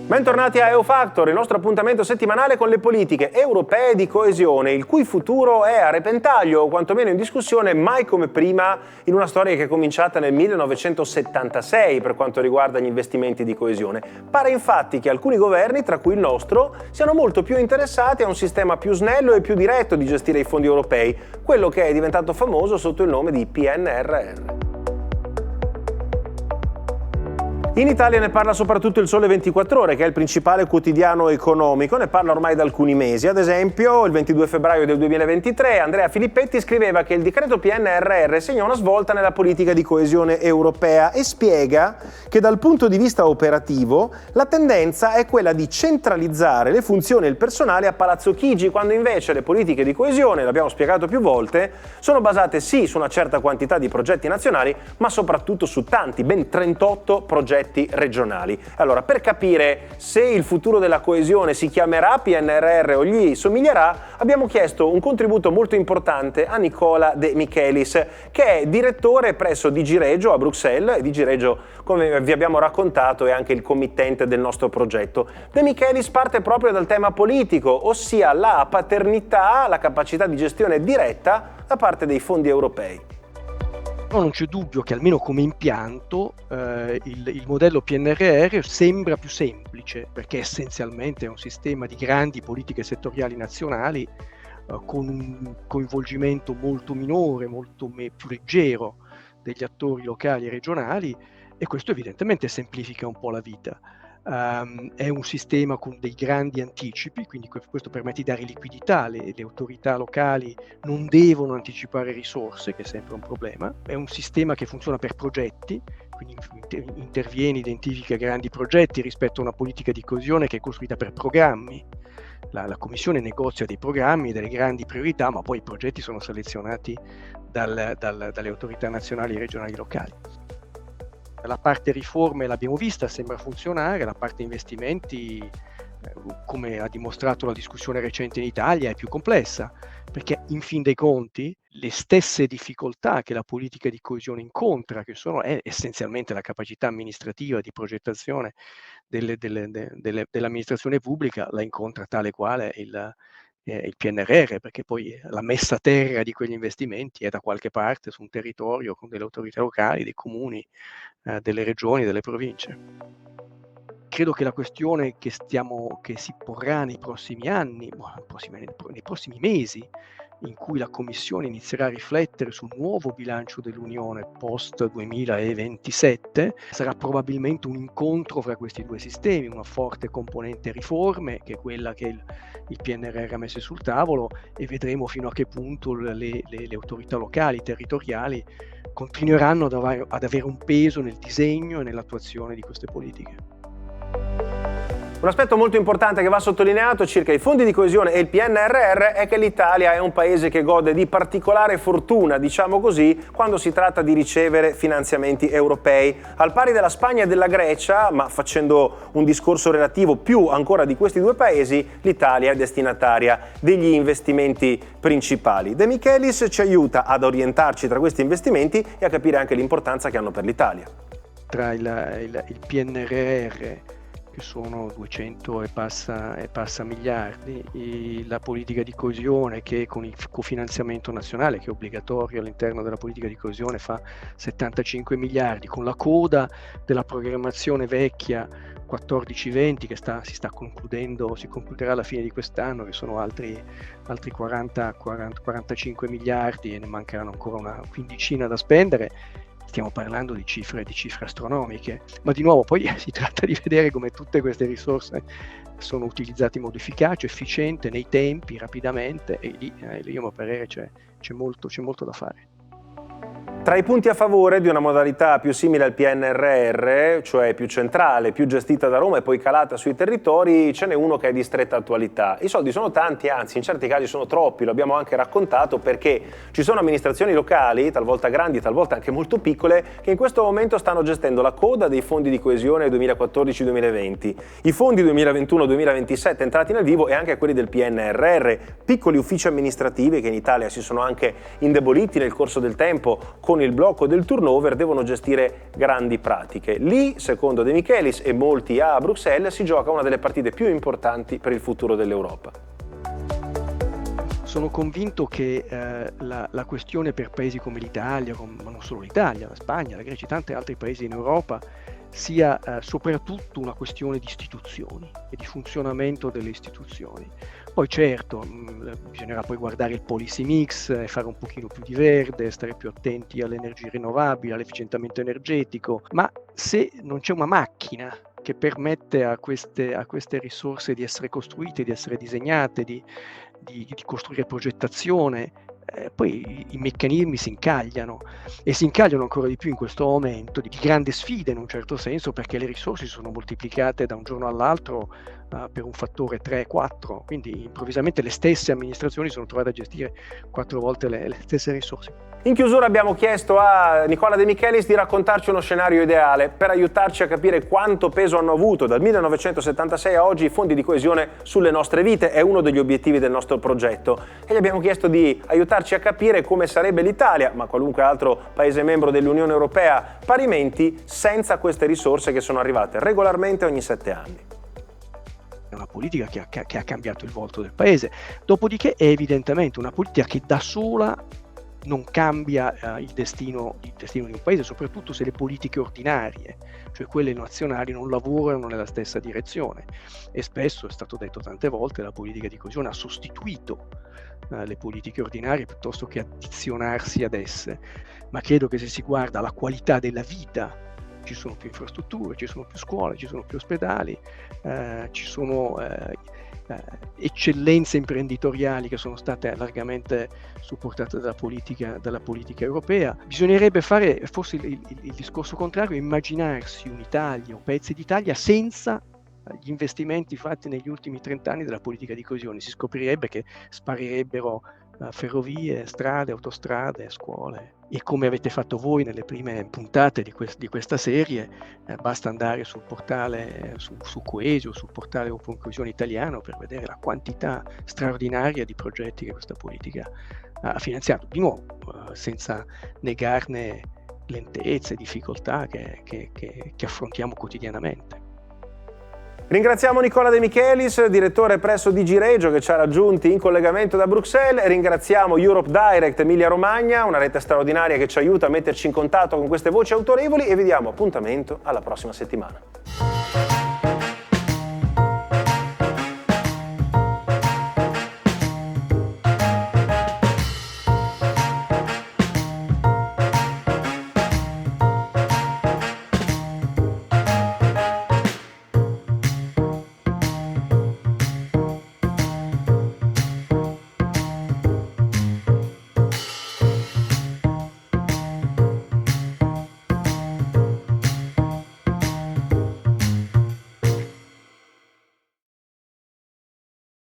Bentornati a EU Factor, il nostro appuntamento settimanale con le politiche europee di coesione, il cui futuro è a repentaglio o quantomeno in discussione mai come prima in una storia che è cominciata nel 1976 per quanto riguarda gli investimenti di coesione. Pare infatti che alcuni governi, tra cui il nostro, siano molto più interessati a un sistema più snello e più diretto di gestire i fondi europei, quello che è diventato famoso sotto il nome di PNRR. In Italia ne parla soprattutto il Sole 24 Ore, che è il principale quotidiano economico, ne parla ormai da alcuni mesi. Ad esempio, il 22 febbraio del 2023, Andrea Filippetti scriveva che il decreto PNRR segna una svolta nella politica di coesione europea e spiega che dal punto di vista operativo la tendenza è quella di centralizzare le funzioni e il personale a Palazzo Chigi, quando invece le politiche di coesione, l'abbiamo spiegato più volte, sono basate sì su una certa quantità di progetti nazionali, ma soprattutto su tanti, ben 38 progetti regionali. Allora, per capire se il futuro della coesione si chiamerà PNRR o gli somiglierà, abbiamo chiesto un contributo molto importante a Nicola De Michelis, che è direttore presso DG Regio a Bruxelles, e DG Regio, come vi abbiamo raccontato, è anche il committente del nostro progetto. De Michelis parte proprio dal tema politico, ossia la paternità, la capacità di gestione diretta da parte dei fondi europei. Però non c'è dubbio che almeno come impianto il modello PNRR sembra più semplice, perché essenzialmente è un sistema di grandi politiche settoriali nazionali con un coinvolgimento molto minore, molto più leggero degli attori locali e regionali, e questo evidentemente semplifica un po' la vita. È un sistema con dei grandi anticipi, quindi questo permette di dare liquidità, le autorità locali non devono anticipare risorse, che è sempre un problema. È un sistema che funziona per progetti, quindi interviene, identifica grandi progetti rispetto a una politica di coesione che è costruita per programmi. La Commissione negozia dei programmi, delle grandi priorità, ma poi i progetti sono selezionati dalle autorità nazionali, regionali e locali. La parte riforme l'abbiamo vista, sembra funzionare, la parte investimenti, come ha dimostrato la discussione recente in Italia, è più complessa, perché in fin dei conti le stesse difficoltà che la politica di coesione incontra, che sono essenzialmente la capacità amministrativa di progettazione dell'amministrazione pubblica, la incontra tale quale il PNRR, perché poi la messa a terra di quegli investimenti è da qualche parte su un territorio con delle autorità locali, dei comuni, delle regioni, delle province. Credo che la questione che si porrà nei prossimi anni, nei prossimi mesi, in cui la Commissione inizierà a riflettere sul nuovo bilancio dell'Unione post 2027, sarà probabilmente un incontro fra questi due sistemi, una forte componente riforme, che è quella che il PNRR ha messo sul tavolo, e vedremo fino a che punto le autorità locali, territoriali, continueranno ad avere un peso nel disegno e nell'attuazione di queste politiche. Un aspetto molto importante che va sottolineato circa i fondi di coesione e il PNRR è che l'Italia è un paese che gode di particolare fortuna, diciamo così, quando si tratta di ricevere finanziamenti europei. Al pari della Spagna e della Grecia, ma facendo un discorso relativo più ancora di questi due paesi, l'Italia è destinataria degli investimenti principali. De Michelis ci aiuta ad orientarci tra questi investimenti e a capire anche l'importanza che hanno per l'Italia. Tra il PNRR, che sono 200 e passa miliardi, la politica di coesione, che con il cofinanziamento nazionale, che è obbligatorio all'interno della politica di coesione, fa 75 miliardi, con la coda della programmazione vecchia 14-20 che si sta concludendo, si concluderà alla fine di quest'anno, che sono altri 40-45 miliardi, e ne mancheranno ancora una quindicina da spendere. Stiamo parlando di cifre astronomiche, ma di nuovo poi si tratta di vedere come tutte queste risorse sono utilizzate in modo efficace, efficiente, nei tempi, rapidamente, e lì a mio parere c'è molto da fare. Tra i punti a favore di una modalità più simile al PNRR, cioè più centrale, più gestita da Roma e poi calata sui territori, ce n'è uno che è di stretta attualità. I soldi sono tanti, anzi in certi casi sono troppi, lo abbiamo anche raccontato, perché ci sono amministrazioni locali, talvolta grandi, talvolta anche molto piccole, che in questo momento stanno gestendo la coda dei fondi di coesione 2014-2020. I fondi 2021-2027 entrati nel vivo e anche quelli del PNRR, piccoli uffici amministrativi che in Italia si sono anche indeboliti nel corso del tempo con con il blocco del turnover devono gestire grandi pratiche. Lì, secondo De Michelis e molti a Bruxelles, si gioca una delle partite più importanti per il futuro dell'Europa. Sono convinto che la questione per paesi come l'Italia, ma non solo l'Italia, la Spagna, la Grecia e tanti altri paesi in Europa, sia soprattutto una questione di istituzioni e di funzionamento delle istituzioni. Poi certo, bisognerà poi guardare il policy mix, fare un pochino più di verde, stare più attenti alle energie rinnovabili, all'efficientamento energetico, ma se non c'è una macchina che permette a queste risorse di essere costruite, di essere disegnate, di costruire progettazione, poi i meccanismi si incagliano e si incagliano ancora di più in questo momento di grande sfida in un certo senso, perché le risorse si sono moltiplicate da un giorno all'altro per un fattore 3-4, quindi improvvisamente le stesse amministrazioni sono trovate a gestire 4 volte le stesse risorse. In chiusura abbiamo chiesto a Nicola De Michelis di raccontarci uno scenario ideale per aiutarci a capire quanto peso hanno avuto dal 1976 a oggi i fondi di coesione sulle nostre vite. È uno degli obiettivi del nostro progetto e gli abbiamo chiesto di aiutarci a capire come sarebbe l'Italia, ma qualunque altro paese membro dell'Unione Europea, parimenti senza queste risorse che sono arrivate regolarmente ogni 7 anni. È una politica che ha cambiato il volto del paese, dopodiché è evidentemente una politica che da sola non cambia il destino di un paese, soprattutto se le politiche ordinarie, cioè quelle nazionali, non lavorano nella stessa direzione. E spesso, è stato detto tante volte, la politica di coesione ha sostituito le politiche ordinarie piuttosto che addizionarsi ad esse. Ma credo che se si guarda alla qualità della vita, ci sono più infrastrutture, ci sono più scuole, ci sono più ospedali, ci sono eccellenze imprenditoriali che sono state largamente supportate dalla politica europea. Bisognerebbe fare forse il discorso contrario, immaginarsi un'Italia, un pezzo d'Italia senza gli investimenti fatti negli ultimi 30 anni della politica di coesione. Si scoprirebbe che sparirebbero ferrovie, strade, autostrade, scuole. E come avete fatto voi nelle prime puntate di questa serie, basta andare sul portale su Coesio, sul portale Open Coesione Italiano, per vedere la quantità straordinaria di progetti che questa politica ha finanziato, di nuovo senza negarne lentezze e difficoltà che affrontiamo quotidianamente. Ringraziamo Nicola De Michelis, direttore presso DG Regio, che ci ha raggiunti in collegamento da Bruxelles. Ringraziamo Europe Direct Emilia Romagna, una rete straordinaria che ci aiuta a metterci in contatto con queste voci autorevoli, e vi diamo appuntamento alla prossima settimana.